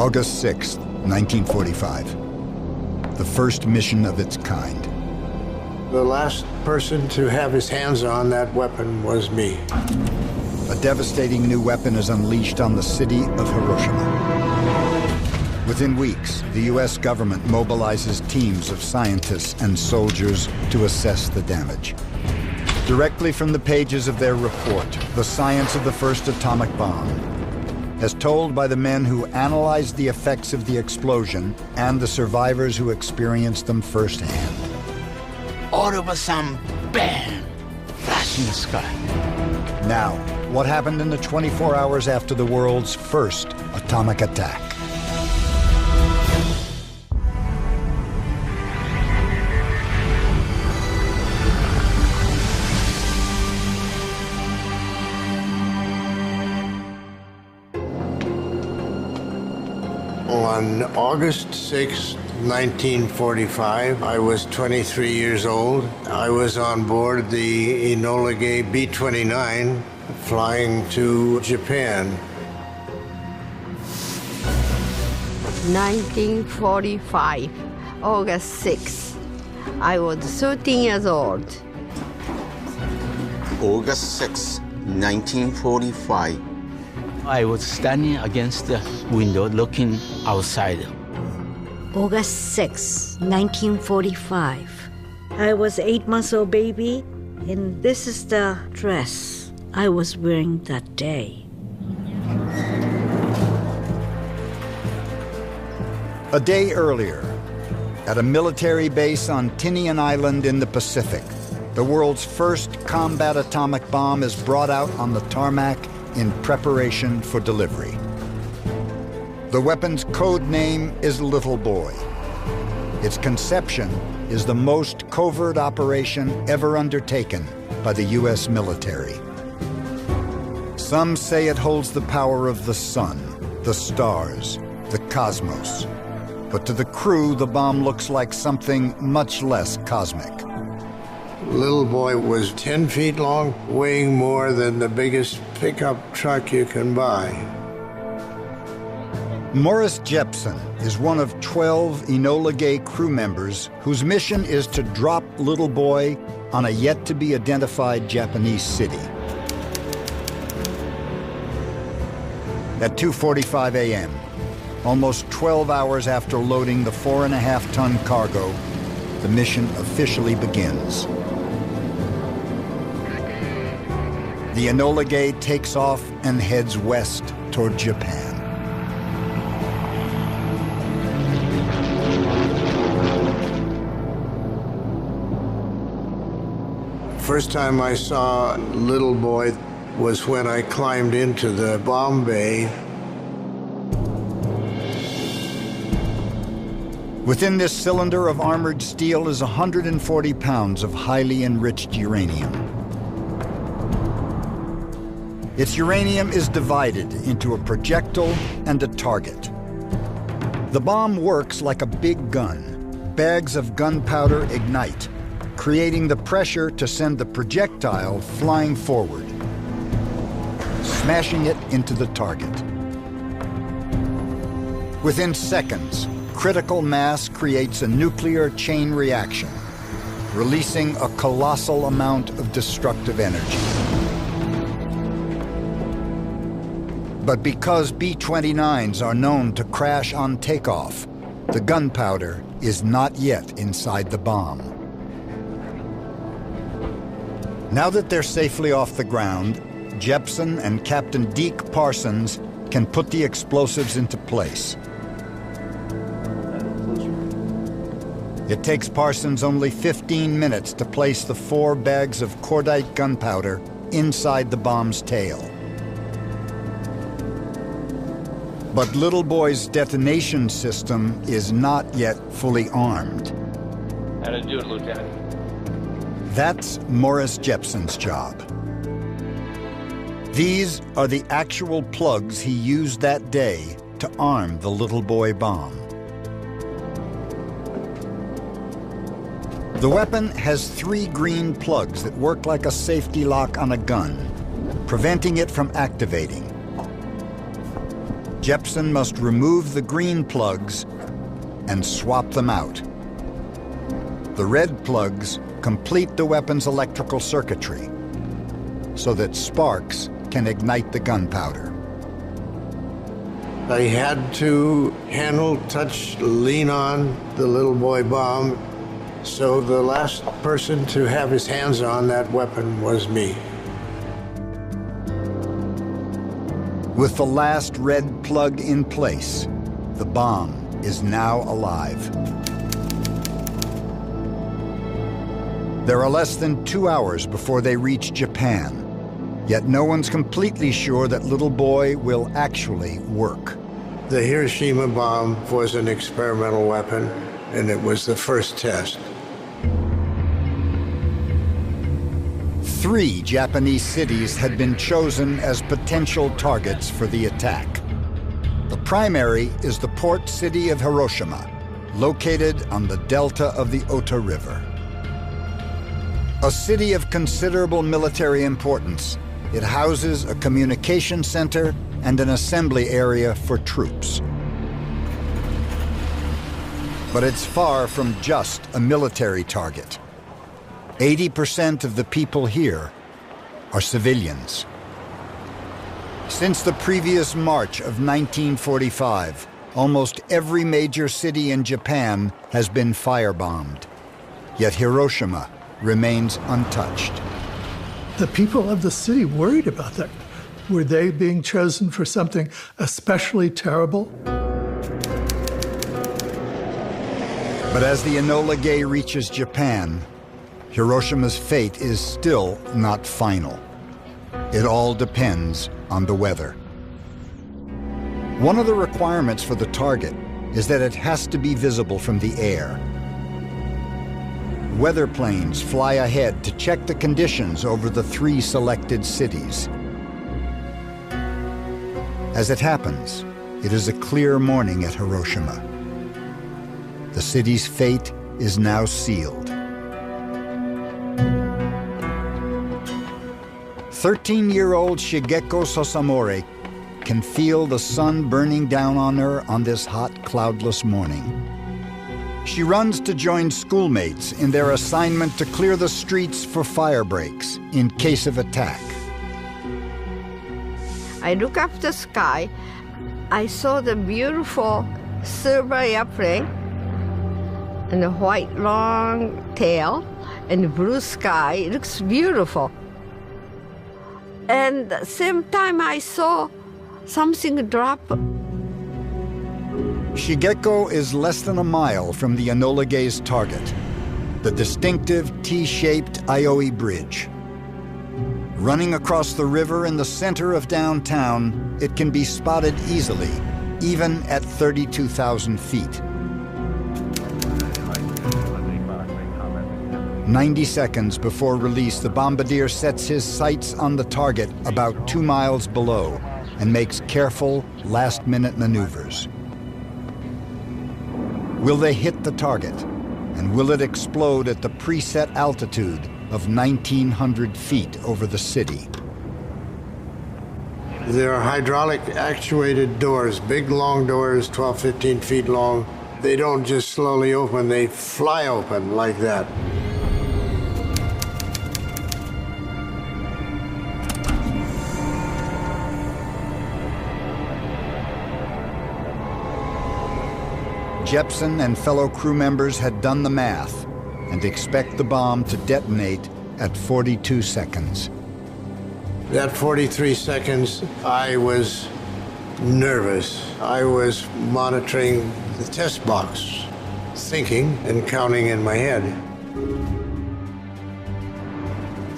August 6, 1945. The first mission of its kind. The last person to have his hands on that weapon was me. A devastating new weapon is unleashed on the city of Hiroshima. Within weeks, the U.S. government mobilizes teams of scientists and soldiers to assess the damage. Directly from the pages of their report, The Science of the First Atomic Bomb, as told by the men who analyzed the effects of the explosion and the survivors who experienced them firsthand. All of a sudden, bam! Flash in the sky. Now, what happened in the 24 hours after the world's first atomic attack? On August 6, 1945, I was 23 years old. I was on board the Enola Gay B-29 flying to Japan. 1945, August 6. I was 13 years old. August 6, 1945. I was standing against the window looking outside. August 6, 1945. I was 8 months old baby, and this is the dress I was wearing that day. A day earlier, at a military base on Tinian Island in the Pacific, the world's first combat atomic bomb is brought out on the tarmac in preparation for delivery. The weapon's code name is Little Boy. Its conception is the most covert operation ever undertaken by the U.S. military. Some say it holds the power of the sun, the stars, the cosmos. But to the crew, the bomb looks like something much less cosmic. Little Boy was 10 feet long, weighing more than the biggest pickup truck you can buy. Morris Jepson is one of 12 Enola Gay crew members whose mission is to drop Little Boy on a yet-to-be-identified Japanese city. At 2:45 a.m., almost 12 hours after loading the 4.5-ton cargo, the mission officially begins. The Enola Gay takes off and heads west toward Japan. First time I saw Little Boy was when I climbed into the bomb bay. Within this cylinder of armored steel is 140 pounds of highly enriched uranium. Its uranium is divided into a projectile and a target. The bomb works like a big gun. Bags of gunpowder ignite, creating the pressure to send the projectile flying forward, smashing it into the target. Within seconds, critical mass creates a nuclear chain reaction, releasing a colossal amount of destructive energy. But because B-29s are known to crash on takeoff, the gunpowder is not yet inside the bomb. Now that they're safely off the ground, Jepson and Captain Deke Parsons can put the explosives into place. It takes Parsons only 15 minutes to place the 4 bags of cordite gunpowder inside the bomb's tail. But Little Boy's detonation system is not yet fully armed. How to do it, Lieutenant? That's Morris Jepson's job. These are the actual plugs he used that day to arm the Little Boy bomb. The weapon has 3 green plugs that work like a safety lock on a gun, preventing it from activating. Jepsen must remove the green plugs and swap them out. The red plugs complete the weapon's electrical circuitry so that sparks can ignite the gunpowder. I had to handle, touch, lean on the little boy bomb, so the last person to have his hands on that weapon was me. With the last red plug in place, the bomb is now alive. There are less than 2 hours before they reach Japan, yet no one's completely sure that little boy will actually work. The Hiroshima bomb was an experimental weapon, and it was the first test. 3 Japanese cities had been chosen as potential targets for the attack. The primary is the port city of Hiroshima, located on the delta of the Ota River. A city of considerable military importance, it houses a communication center and an assembly area for troops. But it's far from just a military target. 80% of the people here are civilians. Since the previous March of 1945, almost every major city in Japan has been firebombed. Yet Hiroshima remains untouched. The people of the city worried about that. Were they being chosen for something especially terrible? But as the Enola Gay reaches Japan, Hiroshima's fate is still not final. It all depends on the weather. One of the requirements for the target is that it has to be visible from the air. Weather planes fly ahead to check the conditions over the 3 selected cities. As it happens, it is a clear morning at Hiroshima. The city's fate is now sealed. 13-year-old Shigeko Sosamore can feel the sun burning down on her on this hot, cloudless morning. She runs to join schoolmates in their assignment to clear the streets for fire breaks in case of attack. I look up the sky. I saw the beautiful silver airplane and the white long tail and the blue sky. It looks beautiful. And at the same time, I saw something drop. Shigeko is less than a mile from the Enola Gay's target, the distinctive T-shaped Aioi Bridge. Running across the river in the center of downtown, it can be spotted easily, even at 32,000 feet. 90 seconds before release, the bombardier sets his sights on the target about 2 miles below and makes careful, last-minute maneuvers. Will they hit the target? And will it explode at the preset altitude of 1,900 feet over the city? There are hydraulic actuated doors, big long doors, 12, 15 feet long. They don't just slowly open, they fly open like that. Jepsen and fellow crew members had done the math and expect the bomb to detonate at 42 seconds. That 43 seconds, I was nervous. I was monitoring the test box, thinking and counting in my head.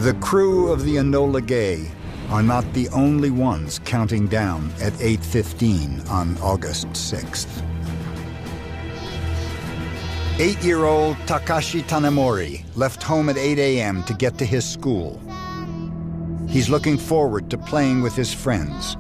The crew of the Enola Gay are not the only ones counting down at 8:15 on August 6th. 8-year-old Takashi Tanemori left home at 8 a.m. to get to his school. He's looking forward to playing with his friends.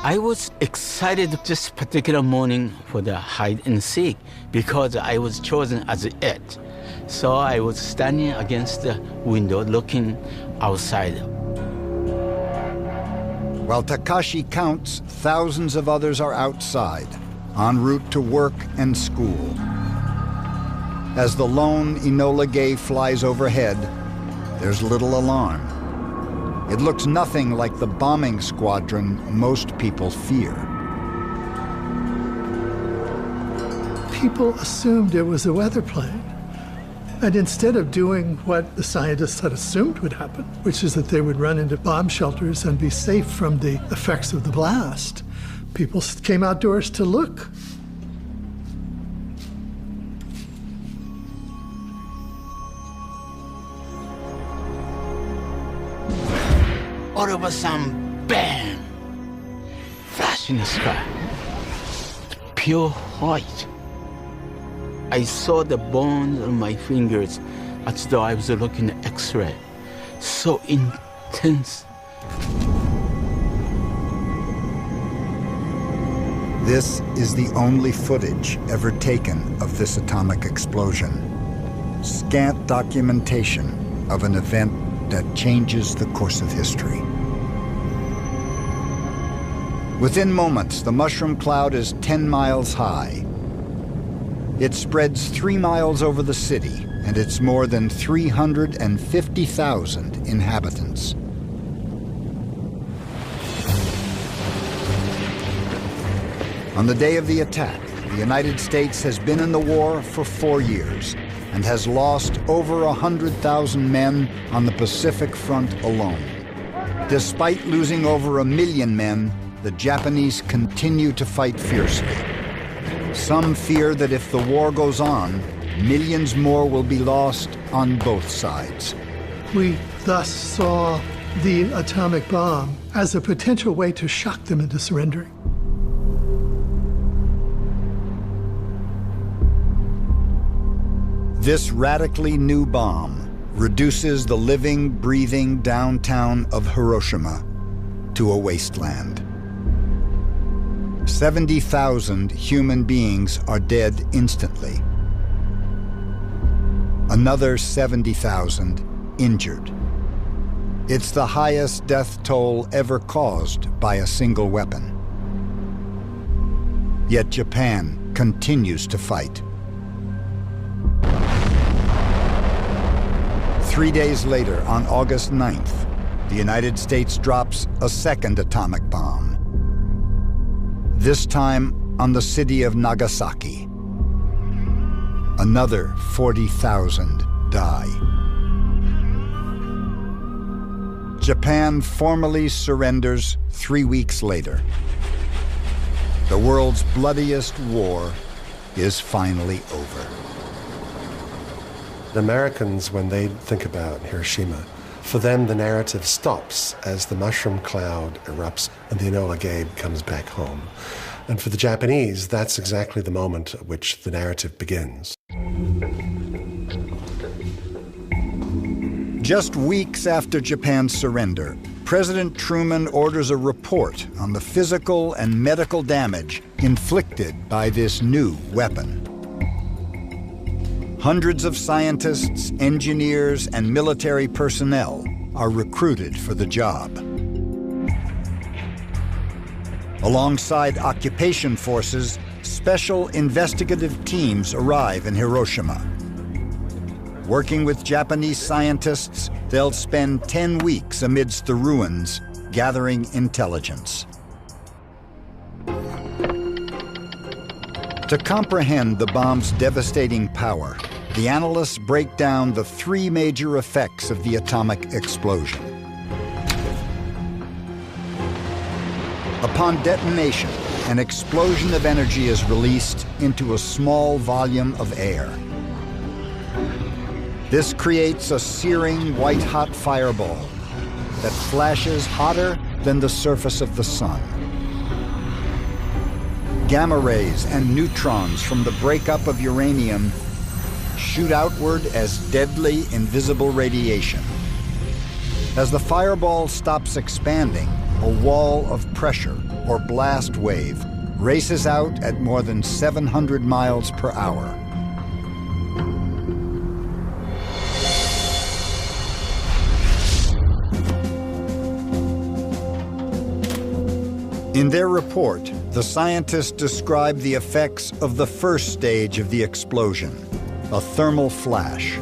I was excited this particular morning for the hide and seek because I was chosen as it. So I was standing against the window looking outside. While Takashi counts, thousands of others are outside, en route to work and school. As the lone Enola Gay flies overhead, there's little alarm. It looks nothing like the bombing squadron most people fear. People assumed it was a weather plane. And instead of doing what the scientists had assumed would happen, which is that they would run into bomb shelters and be safe from the effects of the blast, people came outdoors to look. All of a sudden, bam! Flash in the sky. Pure white. I saw the bones on my fingers as though I was looking at X-ray. So intense. This is the only footage ever taken of this atomic explosion. Scant documentation of an event that changes the course of history. Within moments, the mushroom cloud is 10 miles high. It spreads 3 miles over the city, and it's more than 350,000 inhabitants. On the day of the attack, the United States has been in the war for 4 years and has lost over 100,000 men on the Pacific Front alone. Despite losing over 1 million men, the Japanese continue to fight fiercely. Some fear that if the war goes on, millions more will be lost on both sides. We thus saw the atomic bomb as a potential way to shock them into surrendering. This radically new bomb reduces the living, breathing downtown of Hiroshima to a wasteland. 70,000 human beings are dead instantly. Another 70,000 injured. It's the highest death toll ever caused by a single weapon. Yet Japan continues to fight. 3 days later, on August 9th, the United States drops a second atomic bomb. This time on the city of Nagasaki. Another 40,000 die. Japan formally surrenders 3 weeks later. The world's bloodiest war is finally over. The Americans, when they think about Hiroshima, for them the narrative stops as the mushroom cloud erupts and the Enola Gay comes back home. And for the Japanese, that's exactly the moment at which the narrative begins. Just weeks after Japan's surrender, President Truman orders a report on the physical and medical damage inflicted by this new weapon. Hundreds of scientists, engineers, and military personnel are recruited for the job. Alongside occupation forces, special investigative teams arrive in Hiroshima. Working with Japanese scientists, they'll spend 10 weeks amidst the ruins, gathering intelligence. To comprehend the bomb's devastating power, the analysts break down the 3 major effects of the atomic explosion. Upon detonation, an explosion of energy is released into a small volume of air. This creates a searing white-hot fireball that flashes hotter than the surface of the sun. Gamma rays and neutrons from the breakup of uranium shoot outward as deadly, invisible radiation. As the fireball stops expanding, a wall of pressure, or blast wave, races out at more than 700 miles per hour. In their report, the scientists described the effects of the first stage of the explosion, a thermal flash.